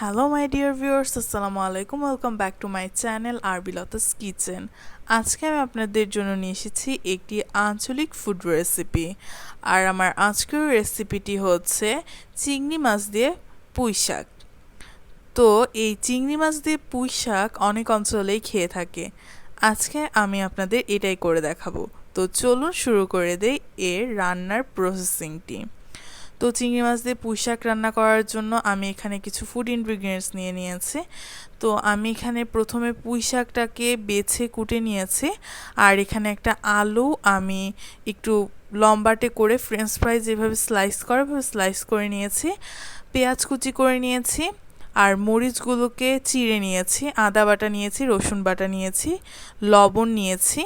Hello my dear viewers, আসসালামু আলাইকুম। Welcome back to my channel আরবিলাতাস কিচেন। আজকে আমি আপনাদের জন্য নিয়ে এসেছি একটি আঞ্চলিক ফুড রেসিপি। আর আমার আজকের রেসিপিটি হচ্ছে চিংড়ি মাছ দিয়ে পুঁই শাক। তো এই চিংড়ি মাছ দিয়ে পুঁই শাক অনেক অঞ্চলেই খেয়ে থাকে। আজকে আমি আপনাদের এটাই করে দেখাবো। তো চলুন শুরু করে দেই এর রান্নার প্রসেসিংটি। তো চিংড়ি মাছ দিয়ে পুঁই শাক রান্না করার জন্য আমি এখানে কিছু ফুড ইনগ্রিডিয়েন্টস নিয়ে নিয়েছি। তো আমি এখানে প্রথমে পুঁই শাকটাকে বেছে কুটে নিয়েছি। আর এখানে একটা আলু আমি একটু লম্বাটে করে ফ্রেঞ্চ ফ্রাই যেভাবে স্লাইস করে ওইভাবে স্লাইস করে নিয়েছি। পেঁয়াজ কুচি করে নিয়েছি। আর মরিচগুলোকে চিড়ে নিয়েছি। আদা বাটা নিয়েছি, রসুন বাটা নিয়েছি, লবণ নিয়েছি,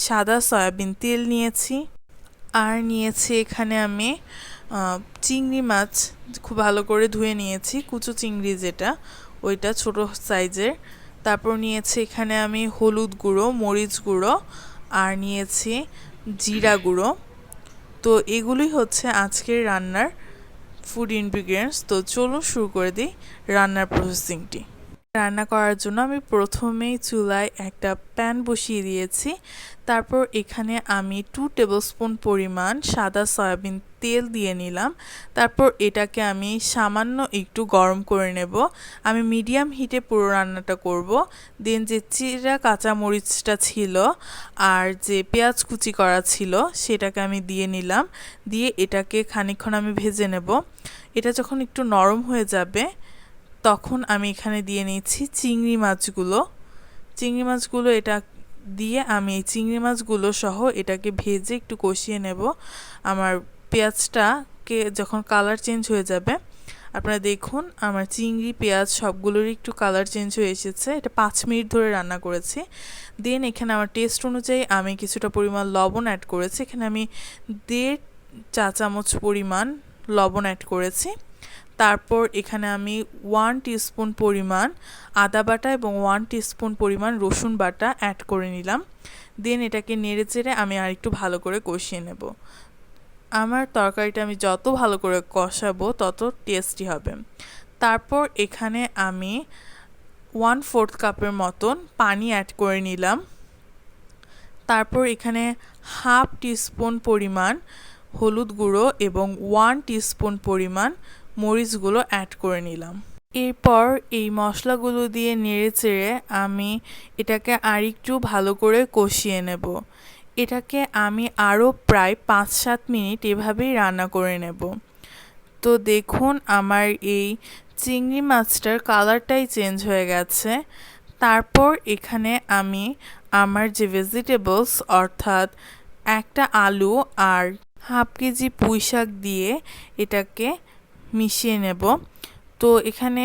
সাদা সয়াবিন তেল নিয়েছি। আর নিয়েছি এখানে আমি চিংড়ি মাছ খুব ভালো করে ধুয়ে নিয়েছি, কুচো চিংড়ি যেটা ওইটা ছোট সাইজের। তারপর নিয়েছি এখানে আমি হলুদ গুঁড়ো, মরিচ গুঁড়ো আর নিয়েছি জিরা গুঁড়ো। তো এগুলোই হচ্ছে আজকের রান্নার ফুড ইনগ্রিডিয়েন্টস। তো চলুন শুরু করে দিই রান্নার প্রসেসিংটি। রান্না করার জন্য আমি প্রথমেই চুলায় একটা প্যান বসিয়ে দিয়েছি। তারপর এখানে আমি 2 টেবিলস্পুন পরিমাণ সাদা সয়াবিন তেল দিয়ে নিলাম। তারপর এটাকে আমি সামান্য একটু গরম করে নেব। আমি মিডিয়াম হিটে পুরো রান্নাটা করব। দেন যে চিরা কাঁচামরিচটা ছিল আর যে পেঁয়াজ কুচি করা ছিল সেটাকে আমি দিয়ে নিলাম। দিয়ে এটাকে খানিকক্ষণ আমি ভেজে নেব। এটা যখন একটু নরম হয়ে যাবে তখন আমি এখানে দিয়ে নিচ্ছি চিংড়ি মাছগুলো এটা দিয়ে আমি এই চিংড়ি মাছগুলো সহ এটাকে ভেজে একটু কষিয়ে নেব। আমার পেঁয়াজটাকে যখন কালার চেঞ্জ হয়ে যাবে, আপনারা দেখুন আমার চিংড়ি পেঁয়াজ সবগুলোরই একটু কালার চেঞ্জ হয়ে এসেছে। এটা 5 মিনিট ধরে রান্না করেছি। দেন এখানে আমার টেস্ট অনুযায়ী আমি কিছুটা পরিমাণ লবণ অ্যাড করেছি। এখানে আমি 1.5 চা চামচ পরিমাণ লবণ অ্যাড করেছি। তারপর এখানে আমি 1 টিস্পুন পরিমাণ আদা বাটা এবং 1 টিস্পুন পরিমাণ রসুন বাটা অ্যাড করে নিলাম। দেন এটাকে নেড়ে চেড়ে আমি আর একটু ভালো করে কষিয়ে নেব। আমার তরকারিটা আমি যত ভালো করে কষাবো তত টেস্টি হবে। তারপর এখানে আমি 1/4 কাপের মতন পানি অ্যাড করে নিলাম। তারপর এখানে 1/2 টিস্পুন পরিমাণ হলুদ গুঁড়ো এবং 1 টিস্পুন পরিমাণ মরিচগুলো অ্যাড করে নিলাম। এরপর এই মশলাগুলো দিয়ে নেড়েচেড়ে আমি এটাকে আরেকটু ভালো করে কষিয়ে নেব। এটাকে আমি আরও প্রায় 5-7 মিনিট এভাবেই রান্না করে নেব। তো দেখুন আমার এই চিংড়ি মাছটার কালারটাই চেঞ্জ হয়ে গেছে। তারপর এখানে আমি আমার যে ভেজিটেবলস অর্থাৎ একটা আলু আর 1/2 কেজি পুঁই শাক দিয়ে এটাকে মিশিয়ে নেব। তো এখানে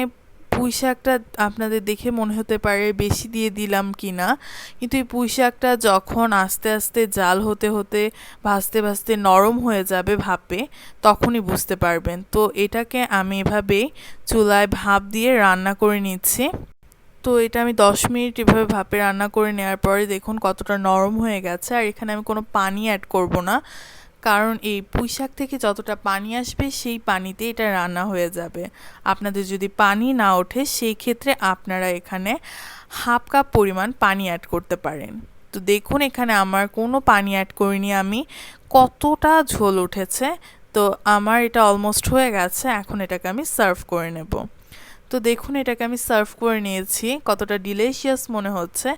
পুঁই শাকটা আপনাদের দেখে মনে হতে পারে বেশি দিয়ে দিলাম কি না, কিন্তু এই পুঁই শাকটা যখন আস্তে আস্তে জাল হতে হতে ভাজতে ভাজতে নরম হয়ে যাবে ভাপে, তখনই বুঝতে পারবেন। তো এটাকে আমি এভাবেই চুলায় ভাপ দিয়ে রান্না করে নিচ্ছি। তো এটা আমি 10 মিনিট এভাবে ভাপে রান্না করে নেওয়ার পরে দেখুন কতটা নরম হয়ে গেছে। আর এখানে আমি কোনো পানি অ্যাড করব না, কারণ এই পুঁই শাক থেকে যতটা পানি আসবে সেই পানিতে এটা রান্না হয়ে যাবে। আপনাদের যদি পানি না ওঠে সেই ক্ষেত্রে আপনারা এখানে 1/2 কাপ পরিমাণ পানি অ্যাড করতে পারেন। তো দেখুন এখানে আমার কোনো পানি অ্যাড করিনি আমি, কতটা ঝোল উঠেছে। তো আমার এটা অলমোস্ট হয়ে গেছে। এখন এটাকে আমি সার্ভ করে নেব। তো দেখুন এটাকে আমি সার্ভ করে নিয়েছি, কতটা ডিলিশিয়াস মনে হচ্ছে।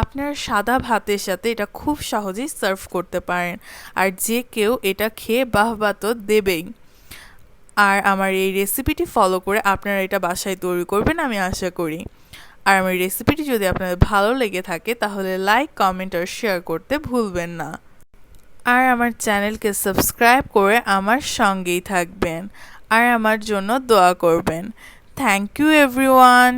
আপনার সাদা ভাতের সাথে এটা খুব সহজেই সার্ভ করতে পারেন। আর যে কেউ এটা খেয়ে বাহবা তো দেবেই। আর আমার এই রেসিপিটি ফলো করে আপনারা এটা বাসায় তৈরি করবেন আমি আশা করি। আর আমার রেসিপিটি যদি আপনাদের ভালো লেগে থাকে তাহলে লাইক, কমেন্ট আর শেয়ার করতে ভুলবেন না। আর আমার চ্যানেলকে সাবস্ক্রাইব করে আমার সঙ্গেই থাকবেন আর আমার জন্য দোয়া করবেন। Thank you everyone.